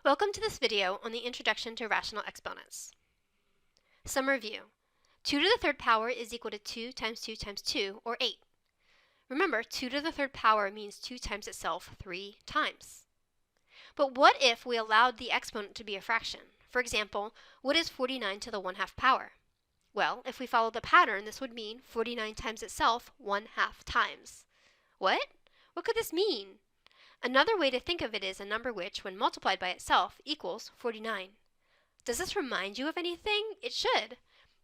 Welcome to this video on the Introduction to Rational Exponents. Some review. 2 to the third power is equal to 2 times 2 times 2, or 8. Remember, 2 to the third power means 2 times itself 3 times. But what if we allowed the exponent to be a fraction? For example, what is 49 to the 1/2 power? Well, if we follow the pattern, this would mean 49 times itself 1/2 times. What? What could this mean? Another way to think of it is a number which, when multiplied by itself, equals 49. Does this remind you of anything? It should.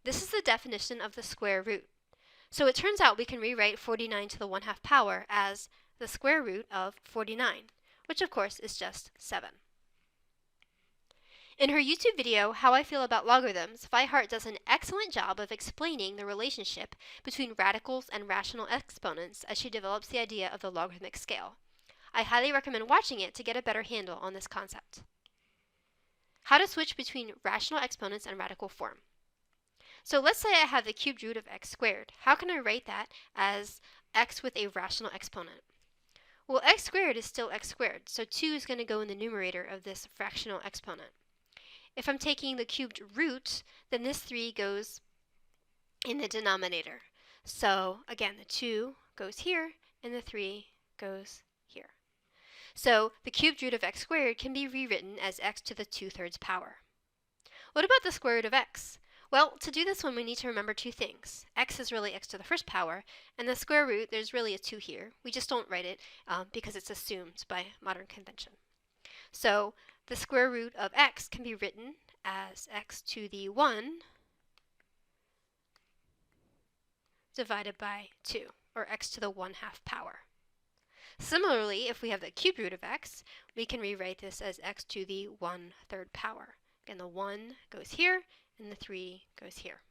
This is the definition of the square root. So it turns out we can rewrite 49 to the 1/2 power as the square root of 49, which of course is just 7. In her YouTube video, How I Feel About Logarithms, Vi does an excellent job of explaining the relationship between radicals and rational exponents as she develops the idea of the logarithmic scale. I highly recommend watching it to get a better handle on this concept. How to switch between rational exponents and radical form. So let's say I have the cubed root of x squared. How can I write that as x with a rational exponent? Well, x squared is still x squared, so 2 is going to go in the numerator of this fractional exponent. If I'm taking the cubed root, then this 3 goes in the denominator. So again, the 2 goes here, and the 3 goes here. So the cubed root of x squared can be rewritten as x to the 2/3 power. What about the square root of x? Well, to do this one, we need to remember two things. X is really x to the first power, and the square root, there's really a 2 here. We just don't write it because it's assumed by modern convention. So the square root of x can be written as x to the 1 divided by 2, or x to the 1/2 power. Similarly, if we have the cubed root of x, we can rewrite this as x to the 1/3 power. Again, the 1 goes here, and the 3 goes here.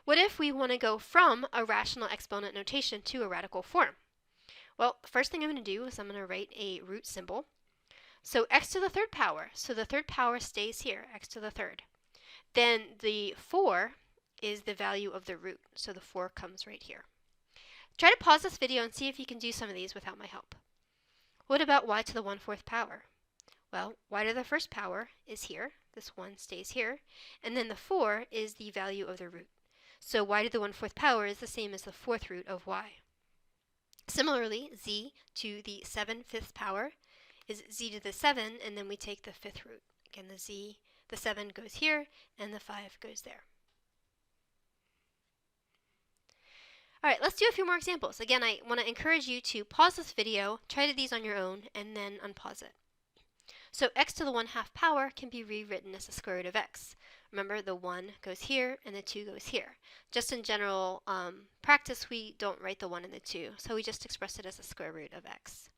What if we want to go from a rational exponent notation to a radical form? Well, the first thing I'm going to do is I'm going to write a root symbol. So x to the 3rd power, so the 3rd power stays here, x to the 3rd. Then the 4 is the value of the root, so the 4 comes right here. Try to pause this video and see if you can do some of these without my help. What about y to the 1/4 power? Well, y to the 1st power is here, this 1 stays here, and then the 4 is the value of the root. So y to the 1/4 power is the same as the 4th root of y. Similarly, z to the 7/5 power is z to the 7, and then we take the 5th root. Again, the 7 goes here, and the 5 goes there. Alright, let's do a few more examples. Again, I want to encourage you to pause this video, try these on your own, and then unpause it. So x to the 1/2 power can be rewritten as the square root of x. Remember, the 1 goes here, and the 2 goes here. Just in general practice, we don't write the 1 and the 2, so we just express it as the square root of x.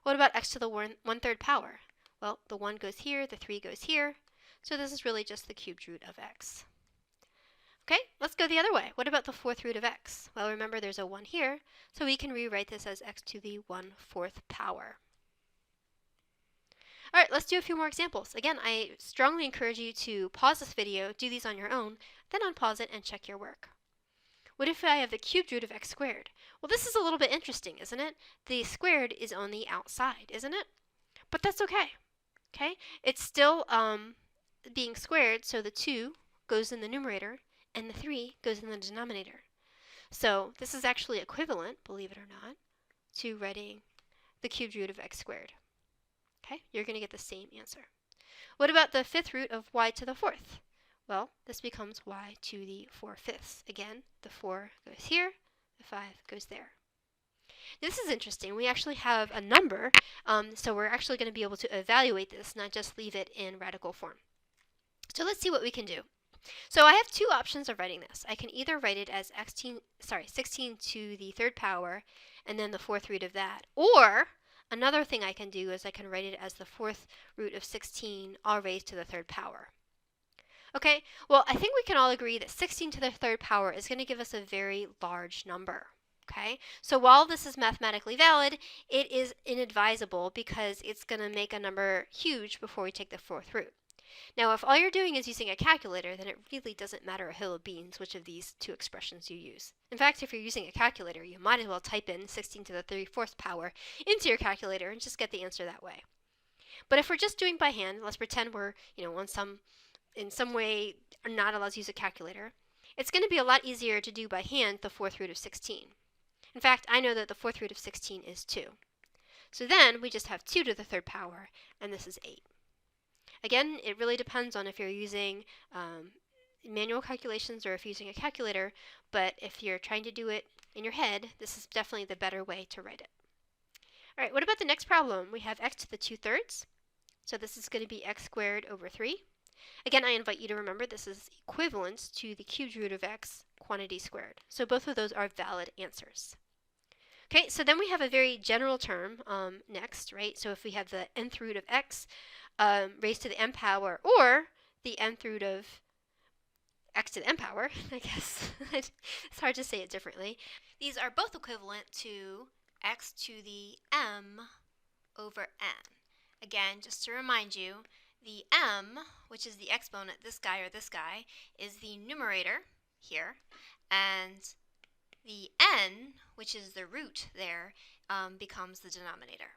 What about x to the 1/3 power? Well, the 1 goes here, the 3 goes here, so this is really just the cubed root of x. Okay, let's go the other way. What about the 4th root of x? Well, remember there's a 1 here, so we can rewrite this as x to the 1/4 power. Alright, let's do a few more examples. Again, I strongly encourage you to pause this video, do these on your own, then unpause it and check your work. What if I have the cubed root of x squared? Well, this is a little bit interesting, isn't it? The squared is on the outside, isn't it? But that's okay. Okay, it's still being squared, so the 2 goes in the numerator, and the 3 goes in the denominator. So this is actually equivalent, believe it or not, to writing the cubed root of x squared. Okay, you're going to get the same answer. What about the 5th root of y to the 4th? Well, this becomes y to the 4/5. Again, the 4 goes here, the 5 goes there. This is interesting. We actually have a number, so we're actually going to be able to evaluate this, not just leave it in radical form. So let's see what we can do. So I have two options of writing this. I can either write it as 16 to the 3rd power and then the 4th root of that. Or another thing I can do is I can write it as the 4th root of 16 all raised to the 3rd power. Okay, well, I think we can all agree that 16 to the 3rd power is going to give us a very large number. Okay, so while this is mathematically valid, it is inadvisable because it's going to make a number huge before we take the 4th root. Now, if all you're doing is using a calculator, then it really doesn't matter a hill of beans which of these two expressions you use. In fact, if you're using a calculator, you might as well type in 16 to the 34th power into your calculator and just get the answer that way. But if we're just doing by hand, let's pretend we're, in some way are not allowed to use a calculator, it's going to be a lot easier to do by hand the fourth root of 16. In fact, I know that the fourth root of 16 is 2. So then we just have 2 to the third power, and this is 8. Again, it really depends on if you're using manual calculations or if you're using a calculator, but if you're trying to do it in your head, this is definitely the better way to write it. All right, what about the next problem? We have x to the 2/3. So this is going to be x squared over 3. Again, I invite you to remember this is equivalent to the cubed root of x quantity squared. So both of those are valid answers. Okay, so then we have a very general term next, right? So if we have the nth root of x raised to the n power, or the nth root of x to the n power, I guess. It's hard to say it differently. These are both equivalent to x to the m over n. Again, just to remind you, the m, which is the exponent, this guy, is the numerator here, and the n, which is the root there, becomes the denominator.